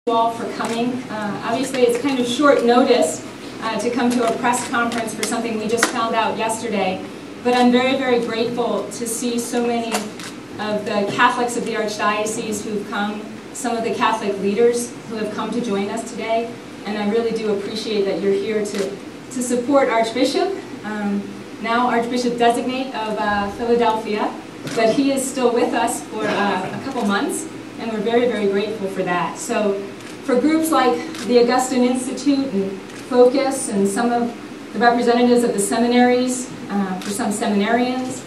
All for coming. Obviously, it's kind of short notice to come to a press conference for something we just found out yesterday, but I'm very, very grateful to see so many of the Catholics of the Archdiocese who've come, some of the Catholic leaders who have come to join us today, and I really do appreciate that you're here to support Archbishop, now Archbishop Designate of Philadelphia, but he is still with us for a couple months, and we're very, very grateful for that. So for groups like the Augustine Institute and Focus and some of the representatives of the seminaries, for some seminarians,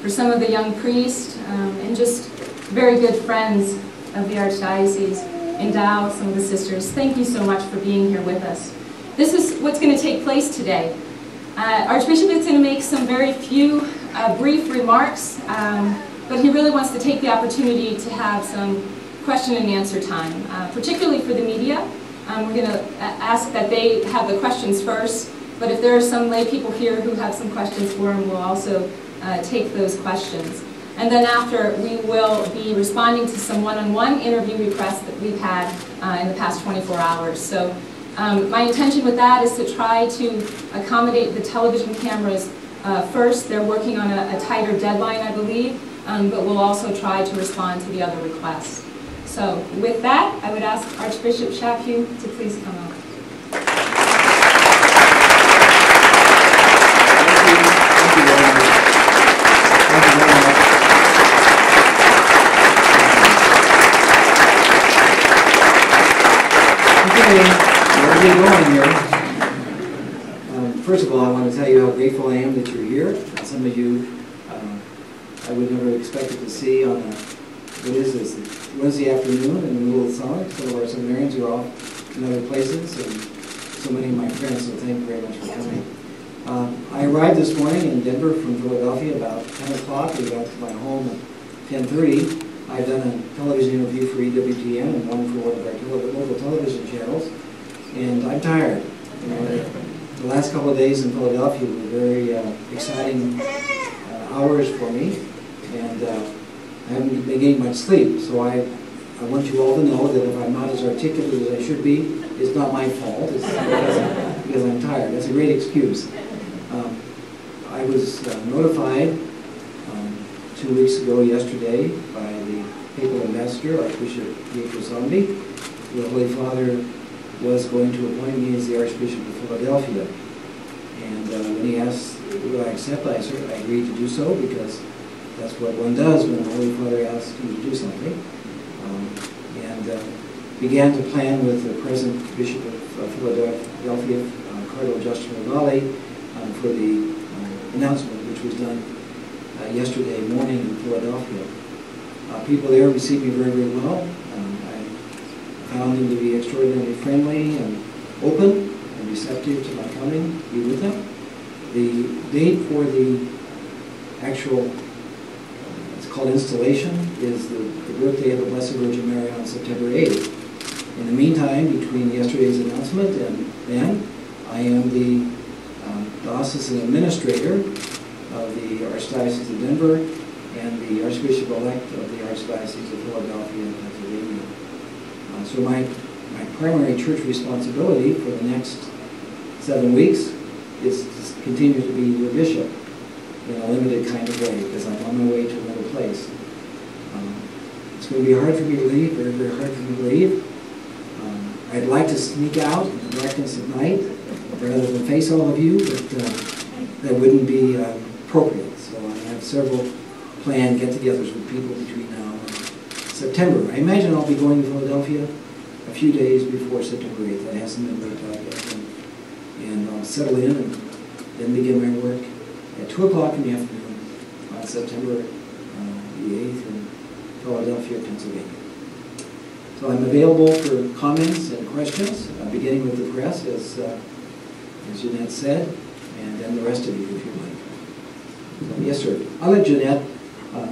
for some of the young priests, and just very good friends of the Archdiocese, Endow, some of the sisters, thank you so much for being here with us. This is what's going to take place today. Archbishop is going to make some very few brief remarks, but he really wants to take the opportunity to have some question and answer time, particularly for the media. We're going to ask that they have the questions first, but if there are some lay people here who have some questions for him, we'll also take those questions. And then after, we will be responding to some one-on-one interview requests that we've had in the past 24 hours. So my intention with that is to try to accommodate the television cameras first. They're working on a tighter deadline, I believe, but we'll also try to respond to the other requests. So with that, I would ask Archbishop Chaput to please come up. Where are we going here? First of all, I want to tell you how grateful I am that you're here. Some of you I would never expected to see on a, what is this, Wednesday afternoon in the middle of the summer. Some of our seminarians are off in other places, and so many of my friends, so thank you very much for coming. I arrived this morning in Denver from Philadelphia about 10 o'clock. We got to my home at 10:30. I've done a television interview for EWTN and one for one of our local television channels, and I'm tired. You know, the last couple of days in Philadelphia were very exciting hours for me, and I haven't been getting much sleep, so I want you all to know that if I'm not as articulate as I should be, it's not my fault. It's because I'm tired. That's a great excuse. I was notified 2 weeks ago yesterday by the Papal Ambassador, Archbishop Zombi. The Holy Father was going to appoint me as the Archbishop of Philadelphia. And when he asked would I accept, I agreed to do so, because that's what one does when the Holy Father asks you to do something. And began to plan with the present Bishop of Philadelphia, Cardinal Justin Regali, for the announcement which was done yesterday morning in Philadelphia. People there received me very, very well. I found them to be extraordinarily friendly and open and receptive to my coming to be with them. The date for the actual, it's called installation, is the birthday of the Blessed Virgin Mary on September 8th. In the meantime, between yesterday's announcement and then, I am the diocesan administrator of the Archdiocese of Denver and the Archbishop-elect of the Archdiocese of Philadelphia and Pennsylvania. So my primary church responsibility for the next 7 weeks is to continue to be your bishop in a limited kind of way, because I'm on my way to another place. It's going to be hard for me to leave, very, very hard for me to leave. I'd like to sneak out in the darkness of night rather than face all of you, but that wouldn't be appropriate. So I have several planned get-togethers with people between now and September. I imagine I'll be going to Philadelphia a few days before September 8th. That hasn't been worked out yet. And I'll settle in and then begin my work at 2 o'clock in the afternoon on September the 8th in Philadelphia, Pennsylvania. So I'm available for comments and questions, beginning with the press, as Jeanette said, and then the rest of you, if you like. So, yes, sir. I'll let Jeanette.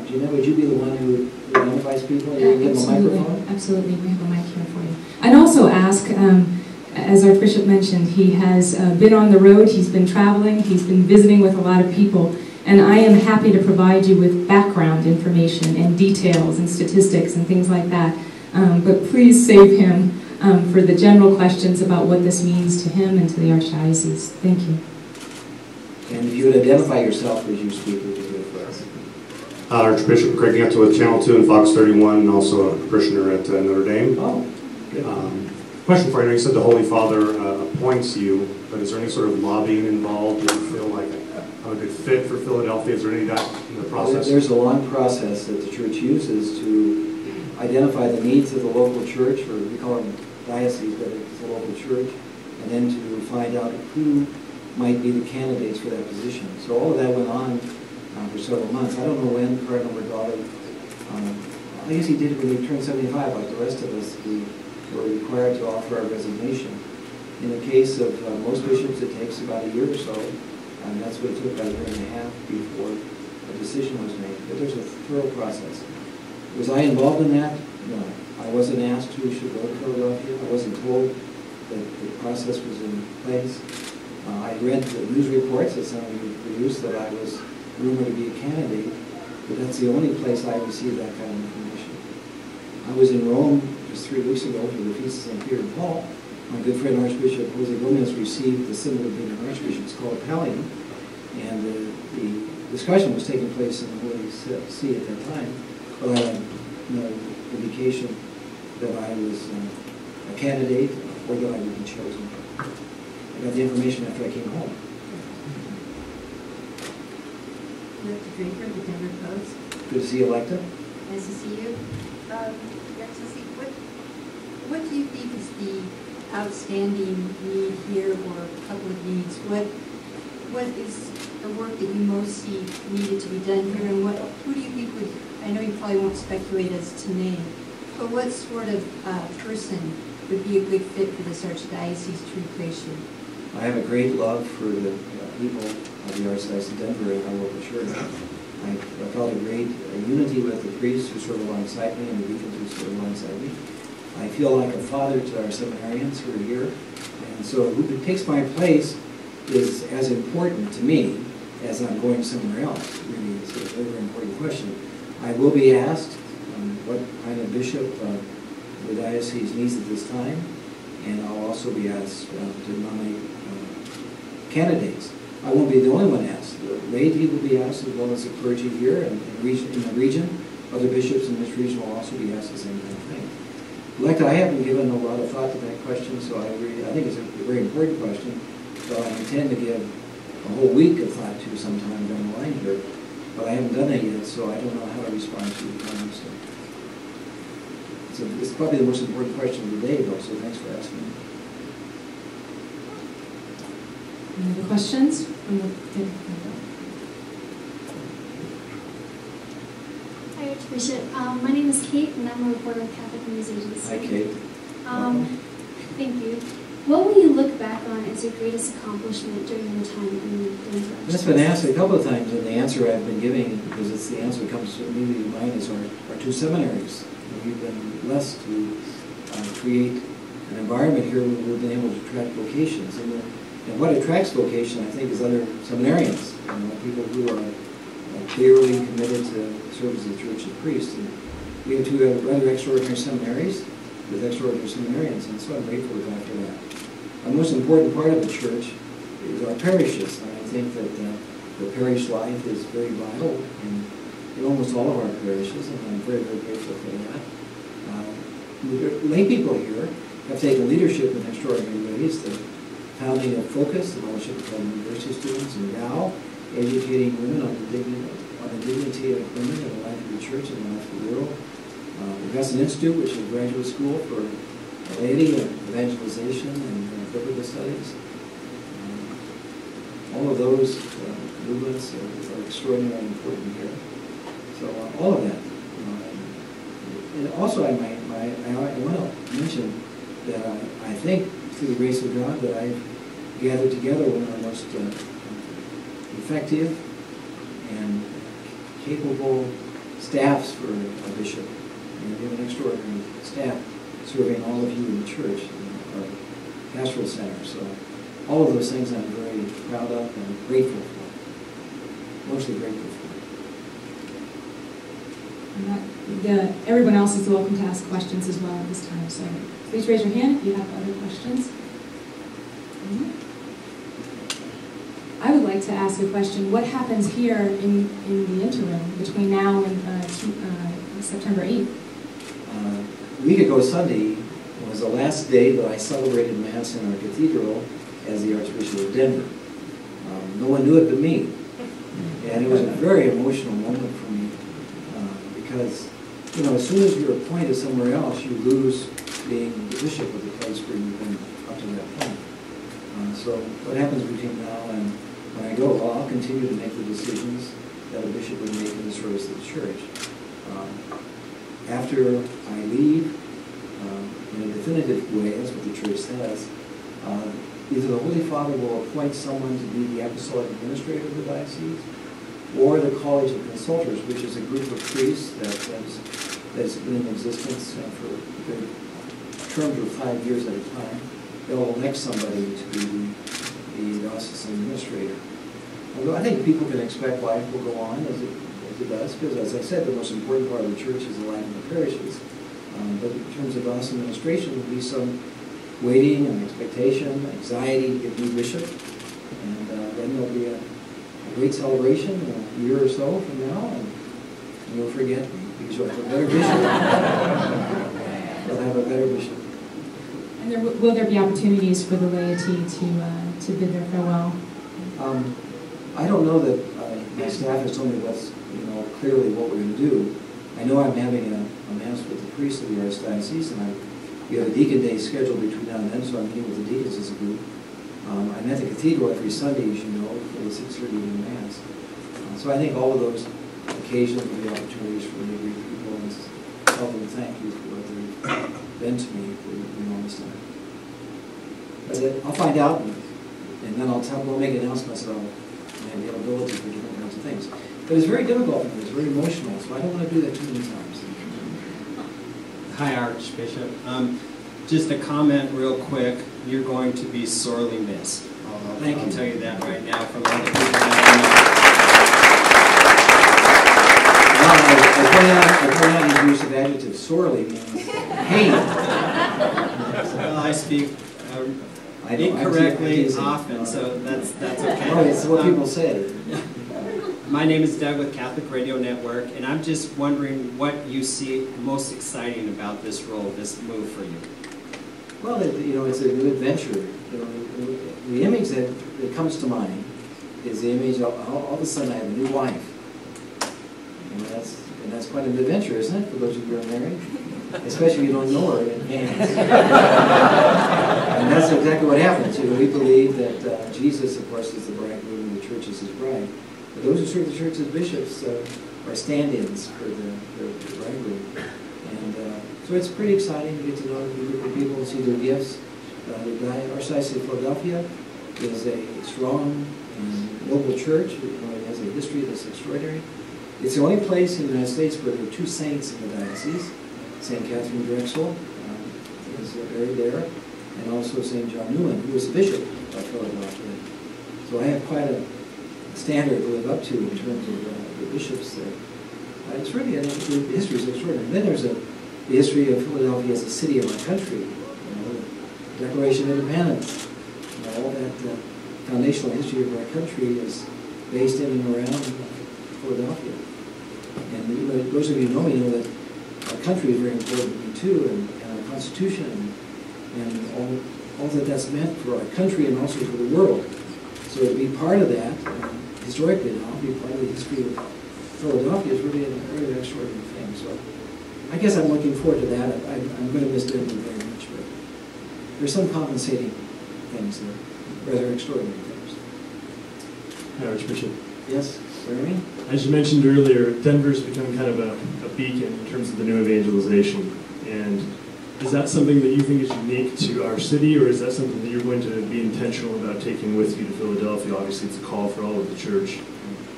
Jeanette, would you be the one who identifies people? And you can give them a microphone? Absolutely. We have a mic here for you. I'd also ask, as Archbishop mentioned, he has been on the road, he's been traveling, he's been visiting with a lot of people, and I am happy to provide you with background information and details and statistics and things like that. But please save him for the general questions about what this means to him and to the Archdiocese. Thank you. And if you would identify yourself as you speak, would be good for us. Archbishop Craig Nieto with Channel 2 and Fox 31, and also a parishioner at Notre Dame. Oh, good. Question for you. I know you said the Holy Father appoints you, but is there any sort of lobbying involved? Do you feel like I'm a good fit for Philadelphia? Is there any of that in the process? There's a long process that the church uses to identify the needs of the local church, or we call them diocese, but it's a local church, and then to find out who might be the candidates for that position. So all of that went on for several months. I don't know when Cardinal Regali, I guess he did it when he turned 75, like the rest of us. We were required to offer our resignation. In the case of most bishops, it takes about a year or so, and that's what it took, about a year and a half before a decision was made. But there's a thorough process. Was I involved in that? No. I wasn't asked who should go to Philadelphia. I wasn't told that the process was in place. I read the news reports that some of you produced that I was rumored to be a candidate, but that's the only place I received that kind of information. I was in Rome just 3 weeks ago for the Feast of St. Peter and Paul. My good friend Archbishop Jose Gomez received the symbol of being an archbishop. It's called a pallium, and the discussion was taking place in the Holy See at that time. But I had no indication that I was a candidate or that I would be chosen. I got the information after I came home. Electa Draper, the Denver Post. Good to see you, Electa. Nice to see you. Your Excellency, what do you think is the outstanding need here, or a couple of needs? What is the work that you most see needed to be done here, and who do you think would, I know you probably won't speculate as to name, but what sort of person would be a good fit for this Archdiocese to replace you? I have a great love for the people of the Archdiocese of Denver and our local church. I felt a great unity with the priests who serve alongside me and the deacons who serve alongside me. I feel like a father to our seminarians who are here. And so who takes my place is as important to me as I'm going somewhere else. Really, it's a very, very important question. I will be asked what kind of bishop the diocese needs at this time, and I'll also be asked to nominate candidates. I won't be the only one asked. The laity will be asked, as well as the clergy here and in the region. Other bishops in this region will also be asked the same kind of thing. Electa, I haven't given a lot of thought to that question, so I think it's a very important question. So I intend to give a whole week of thought to sometime down the line here, but I haven't done that yet, so I don't know how to respond to it. So it's probably the most important question of the day, though, so thanks for asking me. Any other questions? Hi, Archbishop. My name is Kate, and I'm a reporter with Catholic News Agency. Hi, Kate. Thank you. What will you look back on as your greatest accomplishment during your time in the Denver? That's been asked a couple of times, and the answer I've been giving, because it's the answer that comes immediately to mind, is our 2 seminaries. We've been blessed to create an environment here where we've been able to attract vocations. And what attracts vocation, I think, is other seminarians, people who are clearly committed to service of the Church and priests. And we have 2 rather extraordinary seminaries with extraordinary seminarians, and so I'm grateful to God for that. The most important part of the church is our parishes, and I think that the parish life is very vital in almost all of our parishes, and I'm very, very grateful for that. Lay people here have taken leadership in extraordinary ways. The founding of Focus, the Fellowship of University Students, and now educating women on the dignity of women in the life of the church and the life of the world. The Augustine Institute, which is a graduate school for laity and evangelization and biblical studies. All of those movements are extraordinarily important here. So all of that. And also I want to mention that I think, through the grace of God, that I've gathered together one of the most effective and capable staffs for a bishop. We have an extraordinary staff serving all of you in the church, our pastoral center. So all of those things I'm very proud of and grateful for. Mostly grateful for. Everyone else is welcome to ask questions as well at this time, so please. Please raise your hand if you have other questions. I would like to ask a question. What happens here in the interim between now and September 8th? A week ago Sunday was the last day that I celebrated Mass in our cathedral as the Archbishop of Denver. No one knew it but me. And it was a very emotional moment for me because, you know, as soon as you're appointed somewhere else, you lose being the bishop of the place where you've been up to that point. So what happens between now and when I go, well, I'll continue to make the decisions that a bishop would make in the service of the church. After I leave, in a definitive way, that's what the church says, either the Holy Father will appoint someone to be the apostolic administrator of the diocese, or the College of Consultors, which is a group of priests that's been in existence for terms of 5 years at a time. They'll elect somebody to be the diocesan administrator. Although I think people can expect life will go on as it does, because as I said, the most important part of the church is the life of the parishes. But in terms of diocesan administration, there will be some waiting and expectation, anxiety to get new bishop, and then there'll be a great celebration a year or so from now, and you'll forget me because you'll have a better bishop. You'll have a better bishop. And will there be opportunities for the laity to bid their farewell? I don't know that my staff has told me what's clearly what we're going to do. I know I'm having a mass with the priests of the Archdiocese, and we have a deacon day scheduled between now and then, so I'm meeting with the deacons as a group. I'm at the cathedral every Sunday, as you know, for the 6:30 evening mass. So I think all of those occasions will be opportunities for me to greet people and tell them thank you for what they've been to me for all this time. But I'll find out, and then we'll make announcements about my availability for different kinds of things. But it's very difficult for me. It's very emotional, so I don't want to do that too many times. Hi, Archbishop. Just a comment real quick. You're going to be sorely missed. Thank you. I'll tell you that right now from all the people that I point out his use of adjective sorely means pain. Well, I speak incorrectly often, so that's okay. No, it's what people say. My name is Doug with Catholic Radio Network, and I'm just wondering what you see most exciting about this role, this move for you. Well, it's a new adventure. The image that comes to mind is the image of all of a sudden I have a new wife. And that's quite an adventure, isn't it, for those of you who are married? Especially if you don't know her in advance. And that's exactly what happens. We believe that Jesus, of course, is the bridegroom and the church is his bride. But those who serve the church as bishops are stand-ins for the bridegroom. And so it's pretty exciting to get to know the group of people and see their gifts. The Archdiocese of Philadelphia is a strong and noble church. It has a history that's extraordinary. It's the only place in the United States where there are two saints in the diocese. St. Catherine Drexel is buried there, and also St. John Newman, who was the bishop of Philadelphia. So I have quite a standard to live up to in terms of the bishops there. It's really, the history is extraordinary. And then there's the history of Philadelphia as a city of our country. The Declaration of Independence. All that foundational history of our country is based in and around Philadelphia. And those of you who know me know that our country is very important to me too, and our Constitution, and all that that's meant for our country and also for the world. So to be part of that, historically now, be part of the history of Philadelphia is really a very extraordinary thing. So I guess I'm looking forward to that. I'm going to miss Denver very much, but there's some compensating things there, rather extraordinary things. Hi, Archbishop. Yes, Jeremy? As you mentioned earlier, Denver's become kind of a beacon in terms of the new evangelization. And is that something that you think is unique to our city, or is that something that you're going to be intentional about taking with you to Philadelphia? Obviously, it's a call for all of the church.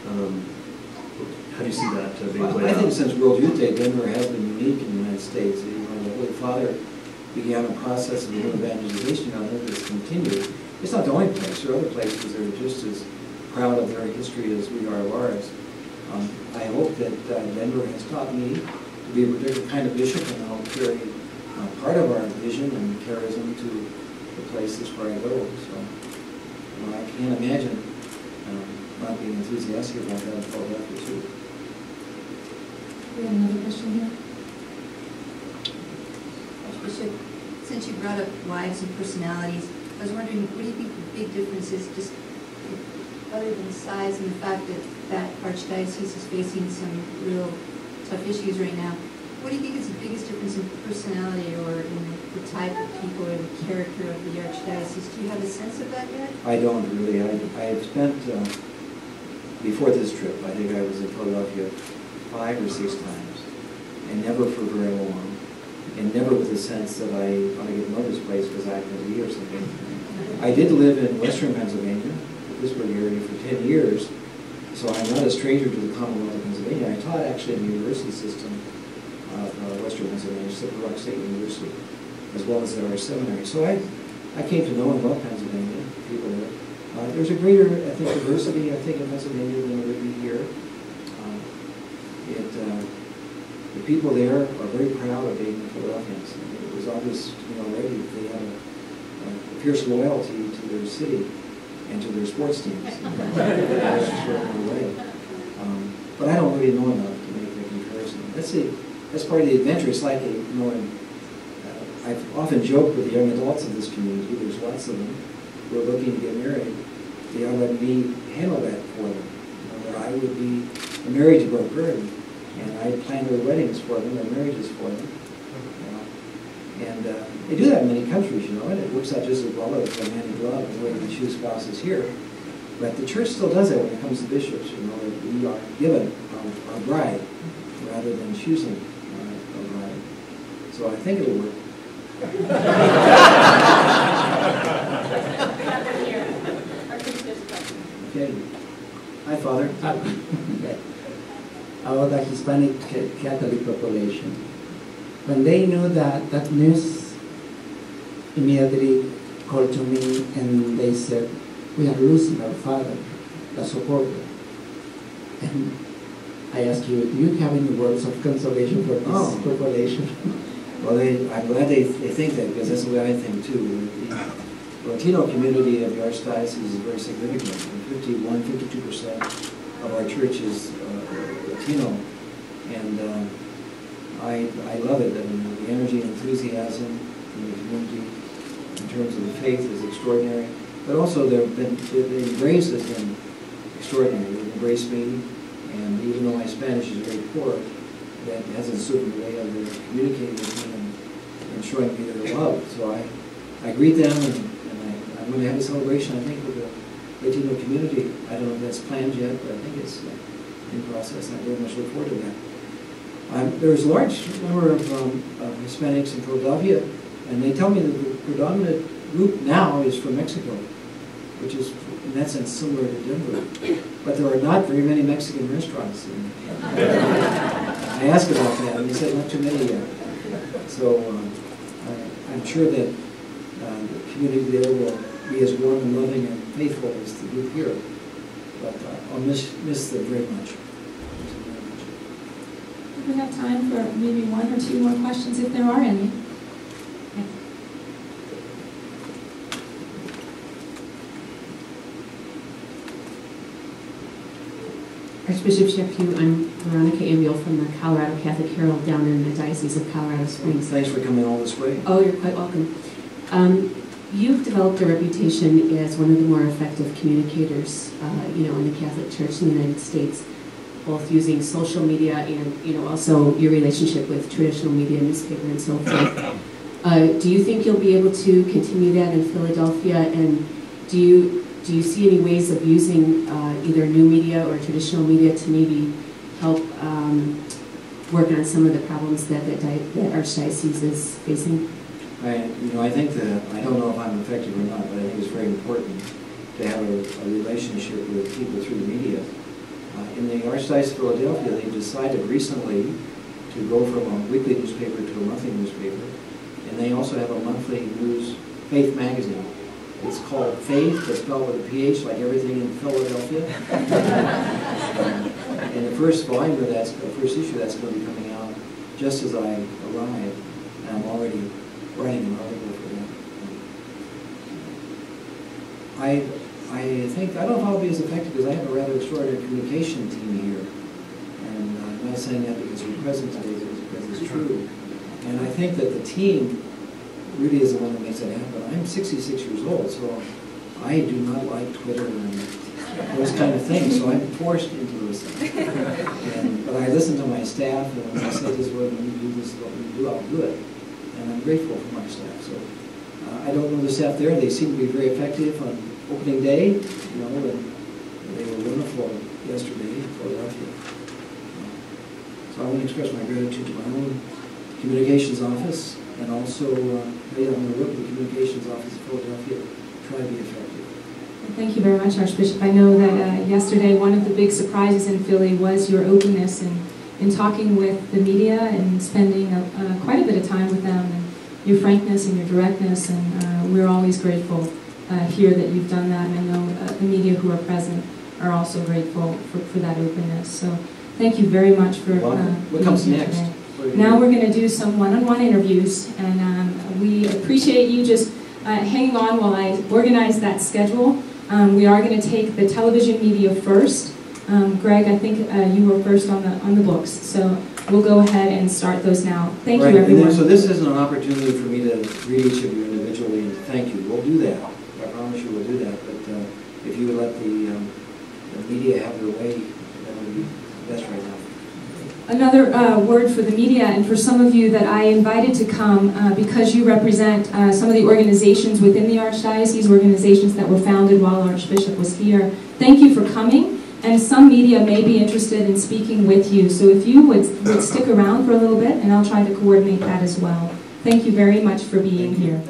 How do you see that being played out? I think since World Youth Day, Denver has been unique in the United States. The Holy Father began a process of new evangelization. I think it's continued. It's not the only place. There are other places that are just as proud of their history as we are of ours. I hope that Denver has taught me to be a particular kind of bishop, and I'll carry part of our vision and charism to the places where I go. So I can't imagine not being enthusiastic about that in Philadelphia too. We have another question here. Archbishop, since you brought up wives and personalities, I was wondering, what do you think the big difference is, just other than size and the fact that Archdiocese is facing some real tough issues right now? What do you think is the biggest difference in personality or in the type of people or the character of the Archdiocese? Do you have a sense of that yet? I don't really. I've spent, before this trip, I think I was in Philadelphia 5 or 6 times, and never for very long, and never with a sense that I want to get to know this place because I have to be or something. I did live in western Pennsylvania, the Pittsburgh area, for 10 years, so I'm not a stranger to the Commonwealth of Pennsylvania. I taught actually in the university system of western Pennsylvania, Slippery Rock State University, as well as our seminary. So I came to know and love Pennsylvania, people there. There's a greater, I think, diversity, I think, in Pennsylvania than there would be here. The people there are very proud of being Philadelphians. It was obvious, already they have a fierce loyalty to their city and to their sports teams. That's a certain way. But I don't really know enough to make the comparison. That's part of the adventure. It's like, I've often joked with the young adults of this community, there's lots of them who are looking to get married. They ought to let me handle that for them. That I would be a marriage broker, and I plan their weddings for them, their marriages for them. And they do that in many countries, and it works out just as well as a man in love and the way we choose spouses here. But the church still does that when it comes to bishops, that we are given our bride rather than choosing a bride. So I think it'll work. Okay. Hi, Father. About the Hispanic Catholic population. When they knew that news, immediately called to me and they said, we are losing our father, the supporter. And I ask you, do you have any words of consolation for this population? Well, I'm glad they think that, because that's the way I think too. The Latino community of the Archdiocese is very significant. 52% of our church is Latino, and I love it. I mean, the energy and enthusiasm in the community in terms of the faith is extraordinary. But also the embrace has been extraordinary. They've embraced me, and even though my Spanish is very poor, that hasn't stood in the way of their communicating with me and showing me their love. So I greet them, and I'm going to have a celebration, I think, with the Latino community. I don't know if that's planned yet, but I think it's in process. I very much look forward to that. There's a large number of Hispanics in Philadelphia, and they tell me that the predominant group now is from Mexico, which is, in that sense, similar to Denver. But there are not very many Mexican restaurants. I asked about that, and they said not too many yet. So I'm sure that the community there will be as warm and loving and faithful as the group here. But I'll miss them very much. We have time for maybe 1 or 2 more questions, if there are any. Archbishop Chaput, I'm Veronica Ambiel from the Colorado Catholic Herald down in the Diocese of Colorado Springs. Thanks for coming all this way. Oh, you're quite welcome. You've developed a reputation as one of the more effective communicators, in the Catholic Church in the United States, both using social media and, also your relationship with traditional media, newspaper, and so forth. Do you think you'll be able to continue that in Philadelphia? And do you see any ways of using either new media or traditional media to maybe help work on some of the problems that Archdiocese is facing? I think that, I don't know if I'm effective or not, but I think it's very important to have a relationship with people through the media. In the Archdiocese of Philadelphia, they've decided recently to go from a weekly newspaper to a monthly newspaper, and they also have a monthly news, Faith magazine. It's called Faith, but spelled with a PH, like everything in Philadelphia. And the first volume of that, the first issue, that's going to be coming out just as I arrive. and I'm already writing an article for them. I think, I don't know if I'll be as effective because I have a rather extraordinary communication team here. And I'm not saying that because you're present today, but because it's true. And I think that the team really is the one that makes that happen. I'm 66 years old, so I do not like Twitter and those kind of things, so I'm forced into those things. But I listen to my staff, and when I say this, well, when you do this, what we do, I'll do it. And I'm grateful for my staff. So I don't know the staff there. They seem to be very effective on opening day, you know, and they were wonderful yesterday in Philadelphia. So I want to express my gratitude to my own communications office, and also I'm going to work with the communications office in Philadelphia to try to be effective. Thank you very much, Archbishop. I know that yesterday one of the big surprises in Philly was your openness in talking with the media and spending quite a bit of time with them, and your frankness and your directness, and we're always grateful here that you've done that, and I know the media who are present are also grateful for that openness. So thank you very much for what comes next? Today. Now we're going to do some one-on-one interviews, and we appreciate you just hanging on while I organize that schedule. We are going to take the television media first. Greg, I think you were first on the books, so we'll go ahead and start those now. Thank you, everyone. And so this isn't an opportunity for me to greet each of you individually and thank you. We'll do that. I promise you we'll do that. But if you would let the media have their way, that would be best right now. Another word for the media, and for some of you that I invited to come because you represent some of the organizations within the Archdiocese, organizations that were founded while Archbishop was here. Thank you for coming, and some media may be interested in speaking with you. So if you would stick around for a little bit, and I'll try to coordinate that as well. Thank you very much for being here.